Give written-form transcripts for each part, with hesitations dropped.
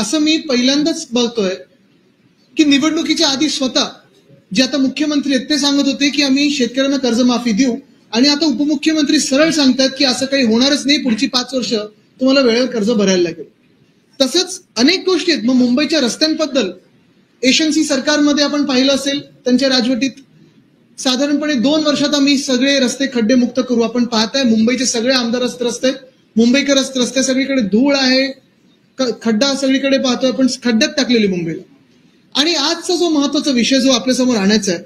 असं मी पहिल्यांदाच बघतोय की निवडणुकीच्या आधी स्वतः जे आता मुख्यमंत्री आहेत ते सांगत होते की आम्ही शेतकऱ्यांना कर्जमाफी देऊ, आणि आता उपमुख्यमंत्री सरळ सांगतात की असं काही होणारच नाही, पुढची 5 वर्ष तुम्हाला वेळेवर कर्ज भरायला लागेल. तसंच अनेक गोष्टी आहेत. मग मुंबईच्या रस्त्यांबद्दल एशनसी सरकारमध्ये आपण पाहिलं असेल, त्यांच्या राजवटीत साधारणपणे 2 वर्षात आम्ही सगळे रस्ते खड्डेमुक्त करू. आपण पाहताय मुंबईचे सगळे आमदार रस्ते, मुंबईकर रस्ते, सगळीकडे धूळ आहे, खड्डा सगळीकडे पाहतोय आपण, खड्ड्यात टाकलेली मुंबईला. आणि आजचा जो महत्वाचा विषय जो आपल्यासमोर आणायचा आहे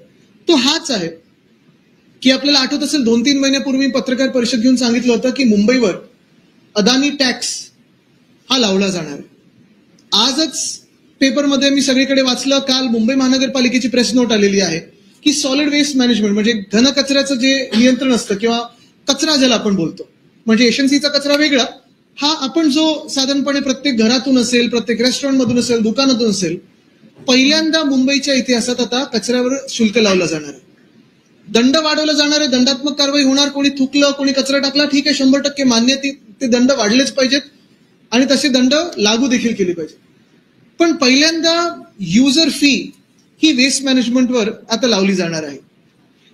तो हाच आहे की आपल्याला आठवत असेल 2-3 महिन्यापूर्वी पत्रकार परिषद घेऊन सांगितलं होतं की मुंबईवर अदानी टॅक्स हा लावला जाणार आहे. आजच पेपरमध्ये मी सगळीकडे वाचलं, काल मुंबई महानगरपालिकेची प्रेस नोट आलेली आहे की सॉलिड वेस्ट मॅनेजमेंट म्हणजे घनकचऱ्याचं जे नियंत्रण असतं किंवा कचरा ज्याला आपण बोलतो, म्हणजे एशनसीचा कचरा वेगळा, हा आपण जो साधारणपणे प्रत्येक घरातून असेल, प्रत्येक रेस्टॉरंटमधून असेल, दुकानातून असेल, पहिल्यांदा मुंबईच्या इतिहासात आता कचऱ्यावर शुल्क लावलं जाणार आहे. दंड वाढवला जाणार आहे, दंडात्मक कारवाई होणार. कोणी थुकलं, कोणी कचरा टाकला, ठीक आहे, 100% मान्य, ते दंड वाढलेच पाहिजेत आणि तसे दंड लागू देखील केले पाहिजे. पण पहिल्यांदा युजर फी ही वेस्ट मॅनेजमेंटवर आता लावली जाणार आहे.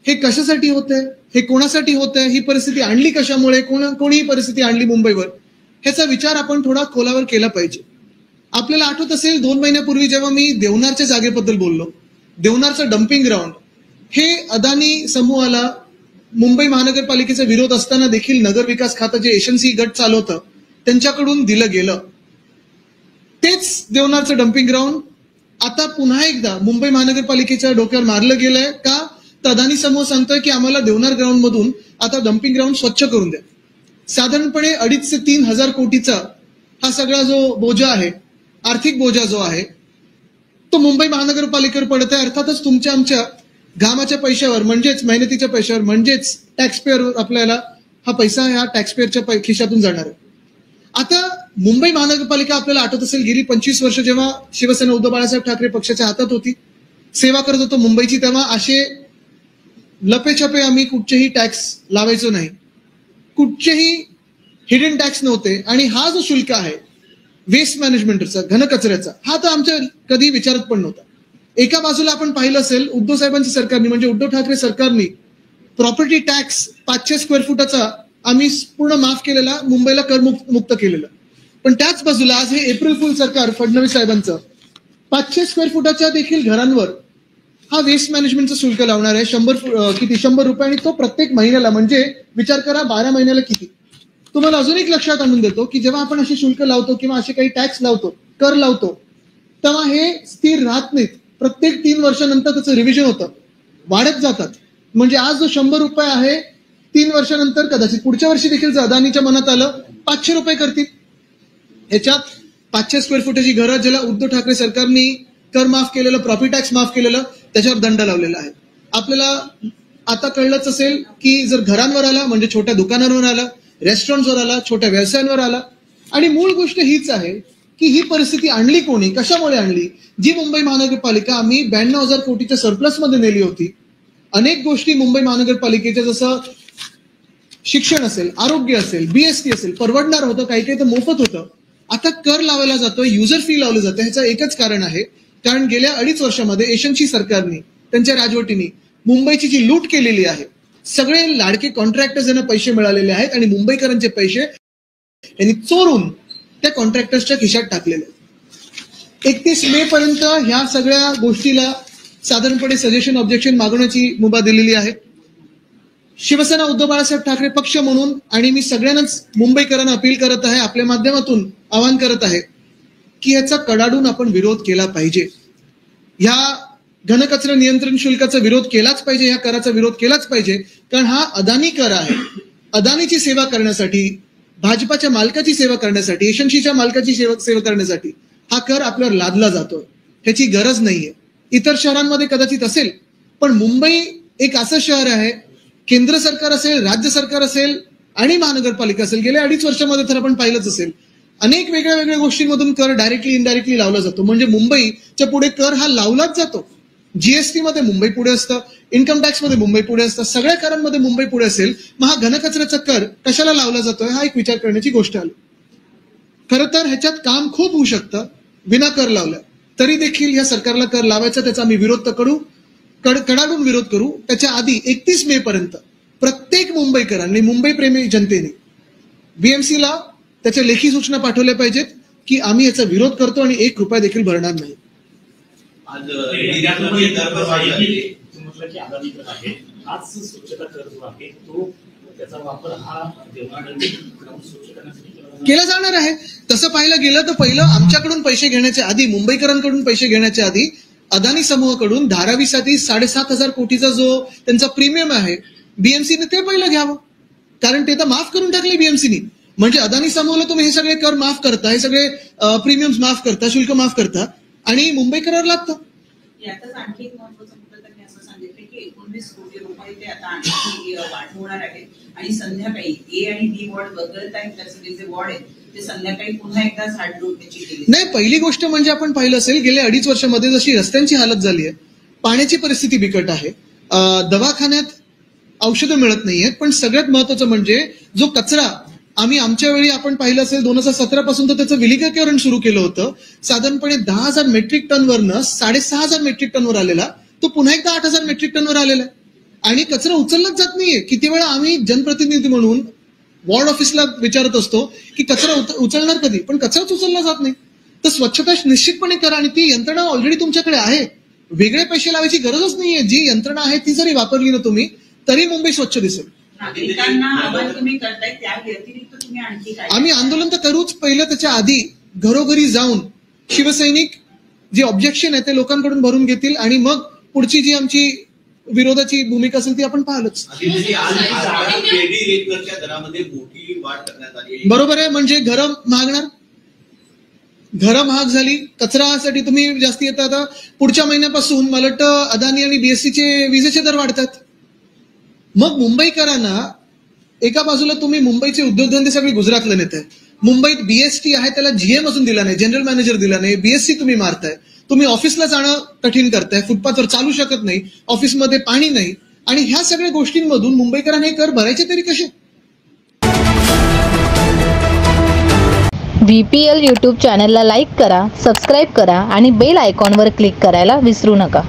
हे कशासाठी होतंय, हे कोणासाठी होतंय, ही परिस्थिती आणली कशामुळे, कोणी परिस्थिती आणली मुंबईवर, ह्याचा विचार आपण थोडा खोलावर केला पाहिजे. आपल्याला आठवत असेल 2 महिन्यापूर्वी जेव्हा मी देवनारच्या जागेबद्दल बोललो, देवनारचं डम्पिंग ग्राउंड हे अदानी समूहाला मुंबई महानगरपालिकेचा विरोध असताना देखील नगर विकास खातं जे एशनसी गट चालवतं त्यांच्याकडून दिलं गेलं. तेच देवनारचं डम्पिंग ग्राउंड आता पुन्हा एकदा मुंबई महानगरपालिकेच्या डोक्यावर मारलं गेलंय का? तर अदानी समूह सांगतोय की आम्हाला देवनार ग्राउंड मधून आता डम्पिंग ग्राउंड स्वच्छ करून द्या. साधारणपणे 2.5 ते 3 हजार कोटीचा हा सगळा जो बोजा आहे, आर्थिक बोजा जो आहे, तो मुंबई महानगरपालिकेवर पडत आहे. अर्थातच तुमच्या आमच्या घामाच्या पैशावर, म्हणजेच मेहनतीच्या पैशावर, म्हणजेच टॅक्सपेअर, आपल्याला हा पैसा ह्या टॅक्सपेअरच्या खिशातून जाणार आहे. आता मुंबई महानगरपालिका आपल्याला आठवत असेल गेली 25 वर्ष जेव्हा शिवसेना उद्धव बाळासाहेब ठाकरे पक्षाच्या हातात होती, सेवा करत होतो मुंबईची, तेव्हा असे लपेछपे आम्ही कुठचेही टॅक्स लावायचो नाही, कुठचेही हिडन टॅक्स नव्हते. आणि हा जो शुल्क आहे वेस्ट मॅनेजमेंटचा, घनकचऱ्याचा, हा तर आमच्या कधी विचारत पण नव्हता. एका बाजूला आपण पाहिलं असेल उद्धव साहेबांच्या सरकारने, म्हणजे उद्धव ठाकरे सरकारने प्रॉपर्टी टॅक्स 500 स्क्वेअर फुटाचा आम्ही पूर्ण माफ केलेला, मुंबईला कर मुक्त केलेलं. पण त्याच बाजूला आज हे एप्रिल फुल सरकार फडणवीस साहेबांचं 500 स्क्वेअर फुटाच्या देखील घरांवर हा वेस्ट मॅनेजमेंटचं शुल्क लावणार आहे. 100 रुपये, आणि तो प्रत्येक महिन्याला, म्हणजे विचार करा 12 महिन्याला किती. तुम्हाला अजून एक लक्षात आणून देतो की जेव्हा आपण असे शुल्क लावतो किंवा असे काही टॅक्स लावतो, कर लावतो, तेव्हा हे स्थिर राहत नाहीत. प्रत्येक 3 वर्षानंतर त्याचं रिव्हिजन होतं, वाढत जातात. म्हणजे आज जो 100 रुपये आहे, 3 वर्षानंतर कदाचित पुढच्या वर्षी देखील जर अदानीच्या मनात आलं 500 रुपये करतील. ह्याच्यात 500 स्क्वेअर फुटाची घरं ज्याला उद्धव ठाकरे सरकारने कर माफ केलेलं, प्रॉपर्टी टॅक्स माफ केलेलं, त्याच्यावर दंड लावलेला आहे. आपल्याला आता कळलंच असेल की जर घरांवर आला म्हणजे छोट्या दुकानांवर आला, रेस्टॉरंटवर आला, छोट्या व्यवसायांवर आला. आणि मूळ गोष्ट हीच आहे की ही परिस्थिती आणली कोणी, कशामुळे आणली? जी मुंबई महानगरपालिका आम्ही 92,000 कोटीच्या सरप्लसमध्ये नेली होती. अनेक गोष्टी मुंबई महानगरपालिकेच्या, जसं शिक्षण असेल, आरोग्य असेल, बीएसटी असेल, परवडणार होतं, काही काही तर मोफत होतं. आता कर लावला जातोय, युजर फी लावलं जातं. ह्याचं एकच कारण आहे, कारण गेल्या 2.5 वर्षामध्ये एशनसी सरकारने, त्यांच्या राजवटीने मुंबईची जी लूट केलेली आहे, सगळे लाडके कॉन्ट्रॅक्टर्स यांना पैसे मिळालेले आहेत आणि मुंबईकरांचे पैसे यांनी चोरून त्या कॉन्ट्रॅक्टर्सच्या खिशात टाकलेले आहेत. 31 मे पर्यंत ह्या सगळ्या गोष्टीला साधारणपणे सजेशन, ऑब्जेक्शन मागवण्याची मुभा दिलेली आहे. शिवसेना उद्धव बाळासाहेब ठाकरे पक्ष म्हणून, आणि मी सगळ्यांनाच मुंबईकरांना अपील करत आहे, आपल्या माध्यमातून आवाहन करत आहे की ह्याचा कडाडून आपण विरोध केला पाहिजे. ह्या घनकचरा नियंत्रण शुल्काचा विरोध केलाच पाहिजे, ह्या कराचा विरोध केलाच पाहिजे, कारण हा अदानी कर आहे. अदानीची सेवा करण्यासाठी, भाजपाच्या मालकाची सेवा करण्यासाठी, एशनसीच्या मालकाची सेवा करण्यासाठी हा कर आपल्यावर लादला जातोय. ह्याची गरज नाहीये. इतर शहरांमध्ये कदाचित असेल, पण मुंबई एक असं शहर आहे, केंद्र सरकार असेल, राज्य सरकार असेल आणि महानगरपालिका असेल, गेल्या 2.5 वर्षामध्ये तर आपण पाहिलंच असेल, अनेक वेगळ्या गोष्टींमधून कर डायरेक्टली इनडायरेक्टली लावला जातो. म्हणजे मुंबईच्या पुढे कर हा लावलाच जातो. जीएसटी मध्ये मुंबई पुढे असतं, इन्कम टॅक्स मध्ये मुंबई पुढे असतं, सगळ्या करांमध्ये मुंबई पुढे असेल, मग हा घनकचऱ्याचा कर कशाला लावला जातोय, हा एक विचार करण्याची गोष्ट आली. खरं तर ह्याच्यात काम खूप होऊ शकतं. विना कर लावल्या तरी देखील या सरकारला कर लावायचा, त्याचा आम्ही विरोध तर करू, कडाडून विरोध करू. त्याच्या आधी 31 मे पर्यंत प्रत्येक मुंबईकरांनी, मुंबई प्रेमी जनतेने बीएमसीला त्याच्या लेखी सूचना पाठवल्या पाहिजेत की आम्ही याचा विरोध करतो आणि 1 रुपया देखील भरणार नाही. आज की अदानीकडे आहे, आज स्वच्छता कर जो आहे तो त्याचा वापर हा स्वच्छ करण्यासाठी केला जाणार आहे. तसं पाहायला गेलं तर पहिलं आमच्याकडून पैसे घेण्याच्या आधी, मुंबईकरांकडून पैसे घेण्याच्या आधी अदानी समूहाकडून धारावीसाठी 7,500 कोटीचा जो त्यांचा प्रीमियम आहे बीएमसीने ते पहिलं घ्यावं, कारण ते तर माफ करून टाकले बीएमसीने. म्हणजे अदानी समूहाला तुम्ही हे सगळे कर माफ करता, हे सगळे प्रीमियम्स माफ करता, शुल्क माफ करता आणि मुंबईकरांना लागतं. यातच आणखी एक महत्वाचा मुद्दा त्यांनी असं सांगितलं की 19 कोटी रुपये ते आता आणखी वाढवणार आहेत आणि संध्याकाळी ए आणि बी वॉर्ड वगळतायत, त्याचे जे वॉर्ड आहेत ते संध्याकाळी पुन्हा एकदा झाडझूड त्याची केली. नाही, पहिली गोष्ट म्हणजे आपण पाहिलं असेल गेल्या 2.5 वर्षामध्ये जशी रस्त्यांची हालत झाली आहे, पाण्याची परिस्थिती बिकट आहे, दवाखान्यात औषधं मिळत नाहीयेत, पण सगळ्यात महत्वाचं म्हणजे जो कचरा आम्ही आमच्या वेळी आपण पाहिलं असेल 2017 पासून तर त्याचं विलगीकरण सुरू केलं होतं. साधारणपणे 10,000 मेट्रिक टनवरनं 6,500 मेट्रिक टनवर आलेला तो पुन्हा एकदा 8,000 मेट्रिक टनवर आलेला आहे आणि कचरा उचललाच जात नाहीये. किती वेळा आम्ही जनप्रतिनिधी म्हणून वॉर्ड ऑफिसला विचारत असतो की कचरा उचलणार कधी, पण कचराच उचलला जात नाही. तर स्वच्छता निश्चितपणे करा आणि ती यंत्रणा ऑलरेडी तुमच्याकडे आहे, वेगळे पैसे लावायची गरजच नाहीये. जी यंत्रणा आहे ती जरी वापरली ना तुम्ही तरी मुंबई स्वच्छ दिसेल. नागरिकांना आवाहन तुम्ही करताय, त्या व्यतिरिक्त तुम्ही आणखी काय? आम्ही आंदोलन तर करूच, पहिलं त्याच्या आधी घरोघरी जाऊन शिवसैनिक जे ऑब्जेक्शन आहे ते लोकांकडून भरून घेतील आणि मग पुढची जी आमची विरोधाची भूमिका असेल ती आपण पाहिलंच. दरामध्ये मोठी वाढ करण्यात आली. बरोबर आहे, म्हणजे घरं महागणार, घरं महाग झाली, कचरासाठी तुम्ही जास्ती येतात. आता पुढच्या महिन्यापासून मला वाटतं अदानी आणि बीएससीचे विजेचे दर वाढतात. मग मुंबईकरांना एका बाजूला तुम्ही मुंबईचे उद्योगधंदे सगळे गुजरातला नेताय, मुंबईत बीएसटी आहे त्याला जीएम अजून दिला नाही, जनरल मॅनेजर दिला नाही, बीएससी तुम्ही मारताय, तुम्ही ऑफिसला जाणं कठीण करताय, फुटपाथवर चालू शकत नाही, ऑफिसमध्ये पाणी नाही आणि ह्या सगळ्या गोष्टींमधून मुंबईकरांना हे कर भरायचे तरी कसे? VPL यूट्यूब चॅनलला लाईक करा, सबस्क्राईब करा आणि बेल आयकॉनवर क्लिक करायला विसरू नका.